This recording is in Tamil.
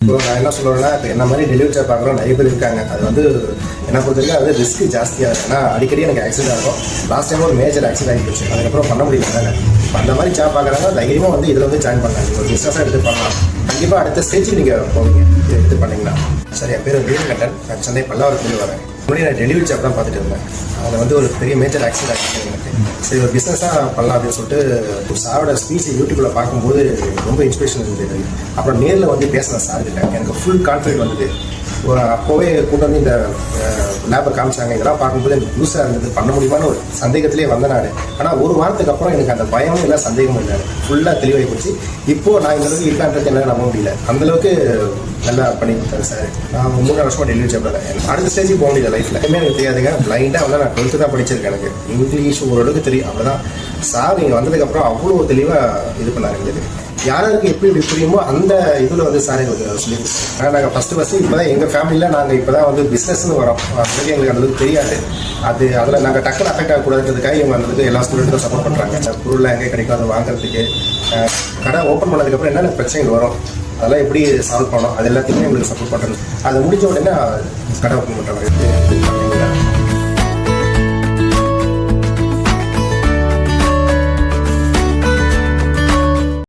இப்போ நான் என்ன சொல்லுவேன்னா, இப்போ என்ன மாதிரி டெலிவரி சார்ஜ் பார்க்குறோம் நிறைய பேர் இருக்காங்க. அது வந்து என்ன பொறுத்தவரைக்கும் அது ரிஸ்க் ஜாஸ்தியாக இருக்குது. ஏன்னா அடிக்கடி எனக்கு ஆக்சிடென்ட் ஆகும். லாஸ்ட் டைம் ஒரு மேஜர் ஆக்சிடென்ட் ஆகி போச்சு. அதுக்கப்புறம் பண்ண முடியல. அந்த மாதிரி சார்ஜ் பார்க்குறாங்க, தைரியமாக வந்து இதில் வந்து ஜாயின் பண்ணலாம். நீங்கள் ஒரு பிஸ்னஸாக எடுத்து பண்ணலாம். கண்டிப்பாக அடுத்த ஸ்டேஜுக்கு நீங்கள் போவீங்க இது எடுத்து பண்ணிங்கன்னா. சரி, என் பேர் வீரகண்டன். நான் சென்னை பல்லாவரத்துலேருந்து வரேன். முன்னாடி நான் டெலிவரி சார்ஜ் தான் பார்த்துட்டு இருந்தேன். அதில் வந்து ஒரு பெரிய மேஜர் ஆக்சிடென்ட் ஆகிடுச்சு எனக்கு. சரி, ஒரு பிஸ்னஸாக பண்ணலாம் அப்படின்னு சொல்லிட்டு ஒரு சாரோட ஸ்பீச் யூடியூப்பில் பார்க்கும்போது ரொம்ப இன்ஸ்பிரேஷன் இருந்தது. அப்புறம் நேரில் வந்து பேசினேன் சார்கிட்ட. எனக்கு ஃபுல் கான்ஃபிடென்ட் வந்தது. அப்போவே கூட்டு வந்து இந்த லேபை காமிச்சாங்க. இதெல்லாம் பார்க்கும்போது எனக்கு புதுசாக இருந்தது. பண்ண முடியுமான்னு ஒரு சந்தேகத்திலே வந்தேன் நான். ஆனால் ஒரு வாரத்துக்கு அப்புறம் எனக்கு அந்த பயமும் இல்லை, சந்தேகமும் இல்லை. ஃபுல்லாக தெளிவாகி போச்சு. இப்போது நான் இந்த அளவுக்கு இருக்கான்றது என்னால் நம்ப முடியல. அந்தளவுக்கு நல்லா பண்ணி கொடுத்தாரு சார். நான் 3 வருஷமாக டெலிவரி சாப்பிட்றேன். அடுத்த ஸ்டேஜுக்கு போக முடியல லைஃப்பில். எதுவுமே எனக்கு தெரியாதுங்க. பிளைண்டாக வந்து நான் 12th தான் படிச்சிருக்கேன். எனக்கு இங்கிலீஷ் ஓரளவுக்கு தெரியும். அவ்வளோதான். சார் இங்கே வந்ததுக்கப்புறம் அவ்வளோ தெளிவாக இது பண்ணாரு எங்களுக்கு. யாருக்கு எப்படி இப்படி புரியுமோ அந்த இதில் வந்து சார் எங்களுக்கு சொல்லி கொடுத்தாங்க. நாங்கள் ஃபஸ்ட்டு இப்போ தான் எங்கள் ஃபேமிலியில் நாங்கள் இப்போ தான் வந்து பிஸ்னஸ்ன்னு வரோம். அதுக்கு எங்களுக்கு அந்தளவுக்கு தெரியாது. அதில் நாங்கள் டக்குனு அஃபெக்ட் ஆகக்கூடாதுன்றதுக்காக இவங்க வந்ததுக்கு எல்லா ஸ்டூடெண்ட்டும் சப்போர்ட் பண்ணுறாங்க. பொருள் எங்கே கிடைக்கும் அதை வாங்குறதுக்கு. கடை ஓப்பன் பண்ணதுக்கப்புறம் என்னென்ன பிரச்சனைகள் வரும், அதெல்லாம் எப்படி சால்வ் பண்ணணும், அது எல்லாத்தையுமே எங்களுக்கு சப்போர்ட் பண்ணுறது. அது முடிஞ்ச உடனே கடை ஓப்பன் பண்ணுற மாதிரி.